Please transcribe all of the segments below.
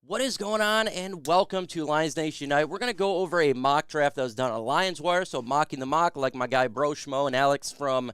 What is going on, and welcome to Lions Nation Unite. We're going to go over a mock draft that was done on LionsWire, so mocking the mock like my guy Bro Schmo and Alex from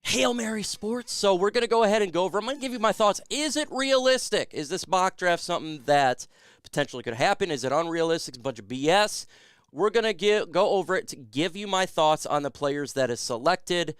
Hail Mary Sports. So we're going to go ahead and go over. I'm going to give you my thoughts. Is it realistic? Is this mock draft something that potentially could happen? Is it unrealistic? It's a bunch of BS. We're going to go over it to give you my thoughts on the players that is selected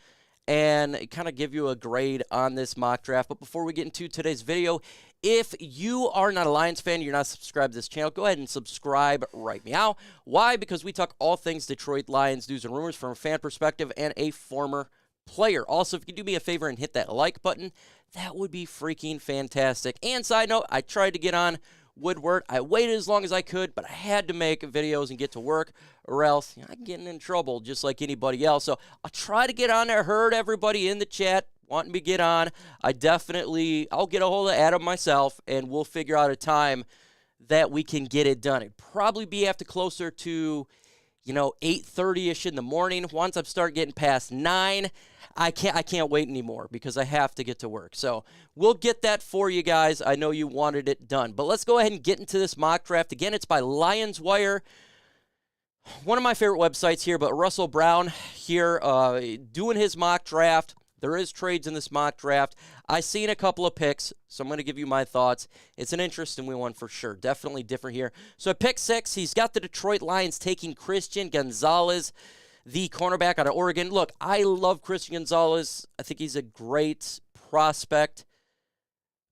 and kind of give you a grade on this mock draft. But before we get into today's video, if you are not a Lions fan, you're not subscribed to this channel, go ahead and subscribe right meow. Why? Because we talk all things Detroit Lions news and rumors from a fan perspective and a former player. Also, if you could do me a favor and hit that like button, that would be freaking fantastic. And side note, I tried to get on Woodward. I waited as long as I could, but I had to make videos and get to work, or else I'm getting in trouble just like anybody else. So I'll try to get on there. Heard everybody in the chat wanting me to get on. I'll get a hold of Adam myself, and we'll figure out a time that we can get it done. It'd probably be after closer to 8:30ish in the morning. Once I start getting past 9, I can't wait anymore because I have to get to work. So we'll get that for you guys. I know you wanted it done. But let's go ahead and get into this mock draft. Again, it's by LionsWire, one of my favorite websites here. But Russell Brown here doing his mock draft. There is trades in this mock draft. I seen a couple of picks, so I'm going to give you my thoughts. It's an interesting one for sure. Definitely different here. So at pick 6, he's got the Detroit Lions taking Christian Gonzalez, the cornerback out of Oregon. Look, I love Christian Gonzalez. I think he's a great prospect.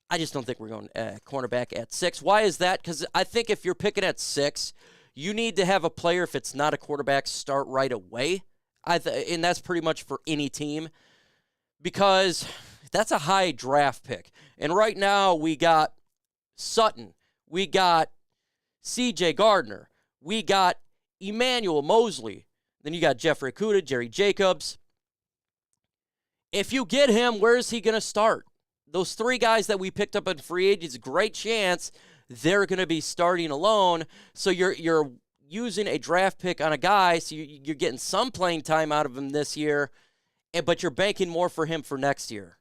I just don't think we're going cornerback at 6. Why is that? Because I think if you're picking at 6, you need to have a player, if it's not a quarterback, start right away. And that's pretty much for any team, because that's a high draft pick. And right now we got Sutton, we got C.J. Gardner, we got Emmanuel Mosley, then you got Jeffrey Okudah, Jerry Jacobs. If you get him, where is he going to start? Those 3 guys that we picked up in free agency, great chance they're going to be starting alone. So you're using a draft pick on a guy, so you're getting some playing time out of him this year, but you're banking more for him for next year.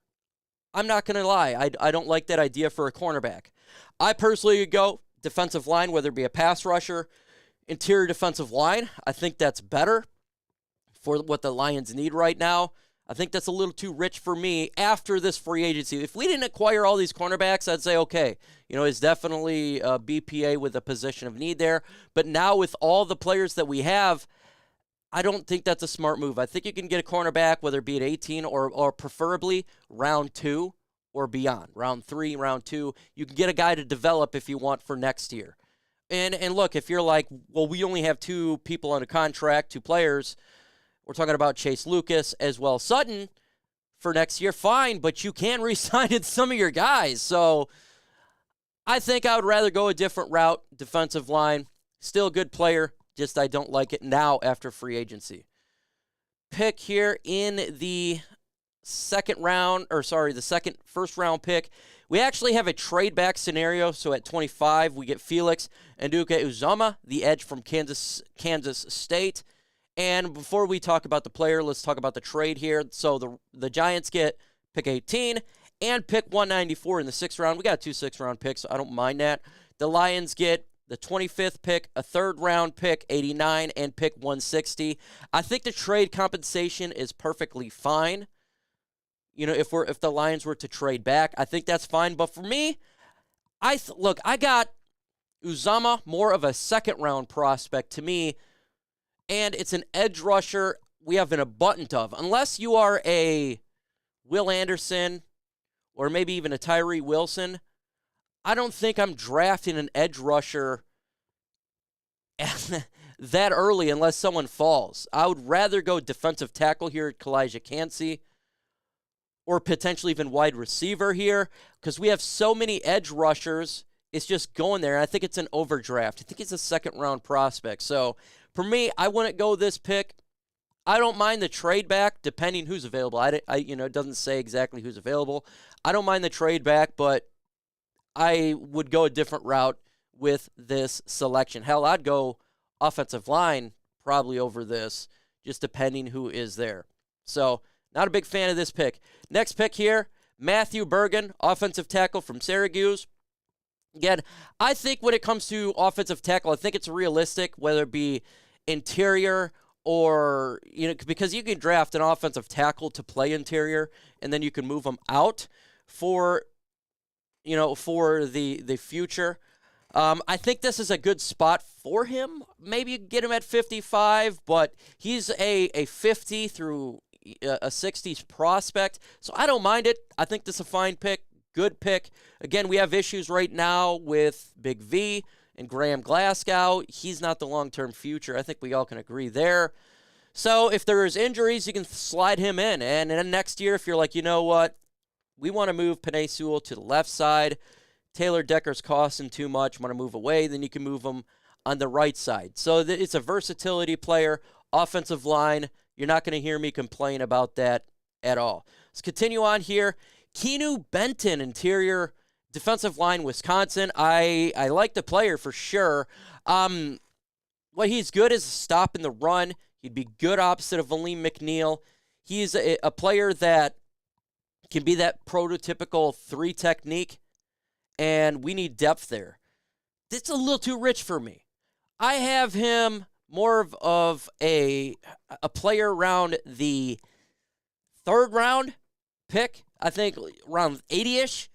I'm not going to lie. I don't like that idea for a cornerback. I personally would go defensive line, whether it be a pass rusher, interior defensive line. I think that's better for what the Lions need right now. I think that's a little too rich for me after this free agency. If we didn't acquire all these cornerbacks, I'd say, okay, it's definitely a BPA with a position of need there. But now with all the players that we have, I don't think that's a smart move. I think you can get a cornerback, whether it be at 18 or preferably round 2 or beyond. Round 3, round 2. You can get a guy to develop if you want for next year. And look, if you're like, well, we only have 2 people on a contract, 2 players. We're talking about Chase Lucas as well as Sutton for next year. Fine, but you can re-sign some of your guys. So I think I would rather go a different route. Defensive line, still a good player. Just I don't like it now after free agency. Pick here in the first round pick. We actually have a trade back scenario. So at 25, we get Felix Auzama, the edge from Kansas State. And before we talk about the player, let's talk about the trade here. So the Giants get pick 18 and pick 194 in the 6th round. We got 2 6th-round picks, so I don't mind that. The Lions get the 25th pick, a 3rd-round pick, 89, and pick 160. I think the trade compensation is perfectly fine. If the Lions were to trade back, I think that's fine. But for me, I got Auzama, more of a 2nd-round prospect to me, and it's an edge rusher we have an abundance of. Unless you are a Will Anderson or maybe even a Tyree Wilson, I don't think I'm drafting an edge rusher that early unless someone falls. I would rather go defensive tackle here at Kalijah Cansey, or potentially even wide receiver here, because we have so many edge rushers. It's just going there. I think it's an overdraft. I think it's a 2nd-round prospect. So for me, I wouldn't go this pick. I don't mind the trade back, depending who's available. It doesn't say exactly who's available. I don't mind the trade back, but I would go a different route with this selection. Hell, I'd go offensive line probably over this, just depending who is there. So not a big fan of this pick. Next pick here, Matthew Bergen, offensive tackle from Syracuse. Again, I think when it comes to offensive tackle, I think it's realistic, whether it be interior or, because you can draft an offensive tackle to play interior, and then you can move them out for, for the future. I think this is a good spot for him. Maybe you can get him at 55, but he's a 50 through a 60s prospect, so I don't mind it. I think this is a fine pick, good pick. Again, we have issues right now with Big V and Graham Glasgow. He's not the long-term future. I think we all can agree there. So if there is injuries, you can slide him in. And then next year, if you're like, you know what, we want to move Penei Sewell to the left side, Taylor Decker's costing too much, want to move away, then you can move him on the right side. So it's a versatility player, offensive line. You're not going to hear me complain about that at all. Let's continue on here. Kinu Benton, interior defensive line, Wisconsin. I like the player for sure. What he's good is stopping the run. He'd be good opposite of Aleem McNeil. He's a player that can be that prototypical 3 technique, and we need depth there. It's a little too rich for me. I have him more of a player around the 3rd round pick. I think around 80-ish,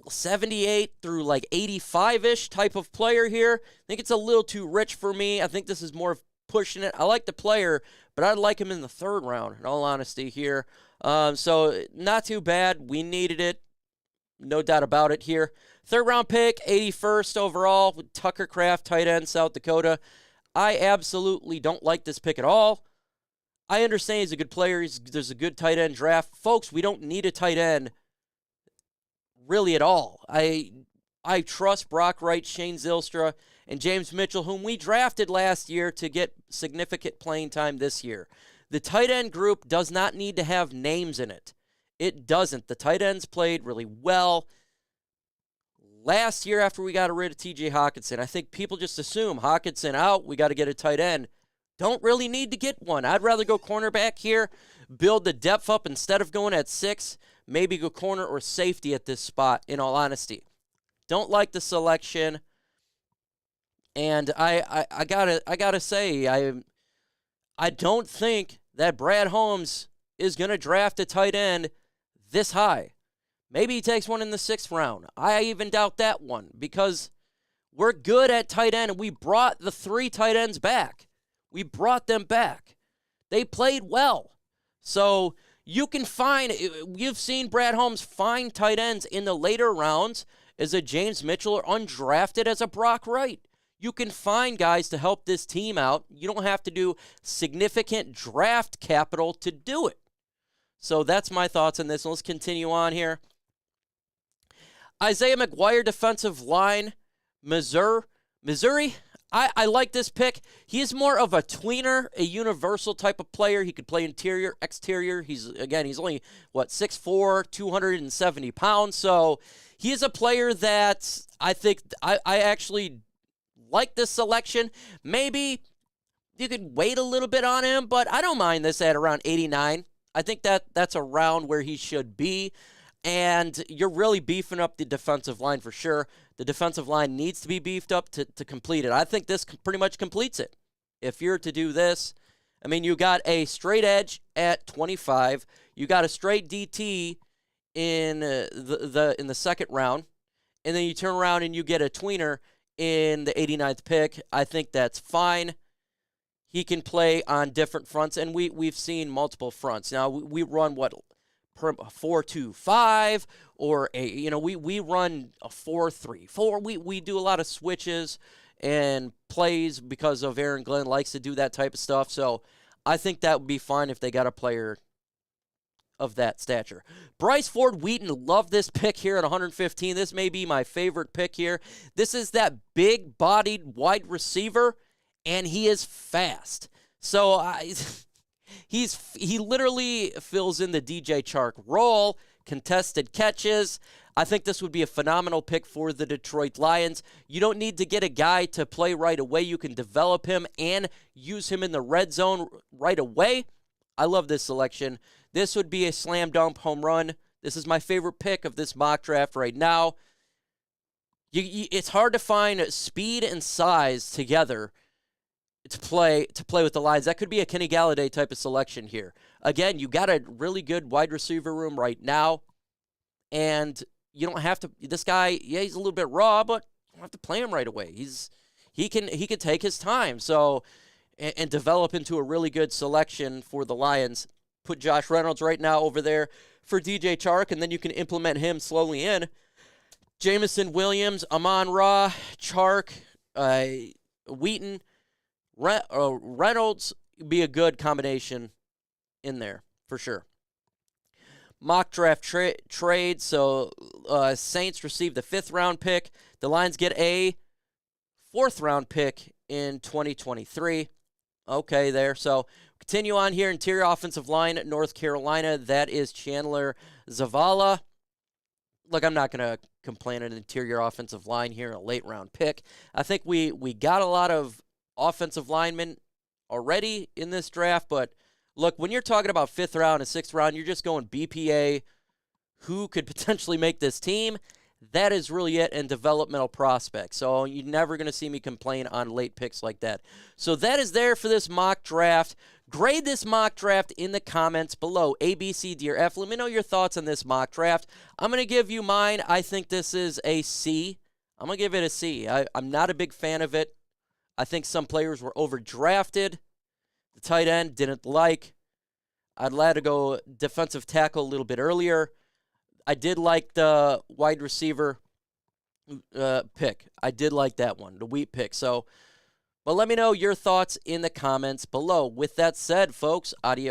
78 through like 85-ish type of player here. I think it's a little too rich for me. I think this is more of pushing it. I like the player, but I'd like him in the 3rd round, in all honesty here. So not too bad. We needed it. No doubt about it here. 3rd round pick, 81st overall, with Tucker Kraft, tight end, South Dakota. I absolutely don't like this pick at all. I understand he's a good player. There's a good tight end draft. Folks, we don't need a tight end really at all. I trust Brock Wright, Shane Zylstra, and James Mitchell, whom we drafted last year to get significant playing time this year. The tight end group does not need to have names in it. It doesn't. The tight ends played really well. Last year after we got rid of T.J. Hawkinson, I think people just assume Hawkinson out, we got to get a tight end. Don't really need to get one. I'd rather go cornerback here, build the depth up instead of going at 6, maybe go corner or safety at this spot, in all honesty. Don't like the selection. And I gotta say, I don't think that Brad Holmes is going to draft a tight end this high. Maybe he takes one in the 6th round. I even doubt that one because we're good at tight end, and we brought the 3 tight ends back. We brought them back. They played well. So you can find, you've seen Brad Holmes find tight ends in the later rounds as a James Mitchell or undrafted as a Brock Wright. You can find guys to help this team out. You don't have to do significant draft capital to do it. So that's my thoughts on this. Let's continue on here. Isaiah McGuire, defensive line, Missouri. I like this pick. He is more of a tweener, a universal type of player. He could play interior, exterior. He's only, 6'4", 270 pounds. So he is a player that I think I actually like this selection. Maybe you could wait a little bit on him, but I don't mind this at around 89. I think that's around where he should be. And you're really beefing up the defensive line for sure. The defensive line needs to be beefed up to complete it. I think this pretty much completes it. If you're to do this, I mean, you got a straight edge at 25. You got a straight DT in the 2nd round. And then you turn around and you get a tweener in the 89th pick. I think that's fine. He can play on different fronts, and we've seen multiple fronts. Now, we run 4-2-5, or we run a 4-3-4. We do a lot of switches and plays because of Aaron Glenn likes to do that type of stuff. So I think that would be fine if they got a player of that stature. Bryce Ford Wheaton, love this pick here at 115. This may be my favorite pick here. This is that big-bodied wide receiver, and he is fast. So he literally fills in the DJ Chark role, contested catches. I think this would be a phenomenal pick for the Detroit Lions. You don't need to get a guy to play right away. You can develop him and use him in the red zone right away. I love this selection. This would be a slam dunk home run. This is my favorite pick of this mock draft right now. it's hard to find speed and size together to play with the Lions. That could be a Kenny Galladay type of selection here. Again, you got a really good wide receiver room right now, and you don't have to. This guy, yeah, he's a little bit raw, but you don't have to play him right away. He can take his time. So and develop into a really good selection for the Lions. Put Josh Reynolds right now over there for DJ Chark, and then you can implement him slowly in. Jamison Williams, Amon-Ra, Chark, Wheaton, Reynolds be a good combination in there for sure. Mock draft trade. So Saints received the 5th round pick. The Lions get a 4th round pick in 2023. Okay, there. So continue on here. Interior offensive line, North Carolina. That is Chandler Zavala. Look, I'm not going to complain at an interior offensive line here, a late round pick. I think we got a lot of offensive linemen already in this draft, but look, when you're talking about 5th round and 6th round, you're just going BPA, who could potentially make this team. That is really it, and developmental prospects. So you're never going to see me complain on late picks like that. So that is there for this mock draft. Grade this mock draft in the comments below. A, B, C, D, or F. Let me know your thoughts on this mock draft. I'm going to give you mine. I think this is a C. I'm going to give it a C. I'm not a big fan of it. I think some players were overdrafted. The tight end didn't like. I'd like to go defensive tackle a little bit earlier. I did like the wide receiver pick. I did like that one, the Wheat pick. So, but let me know your thoughts in the comments below. With that said, folks, adios.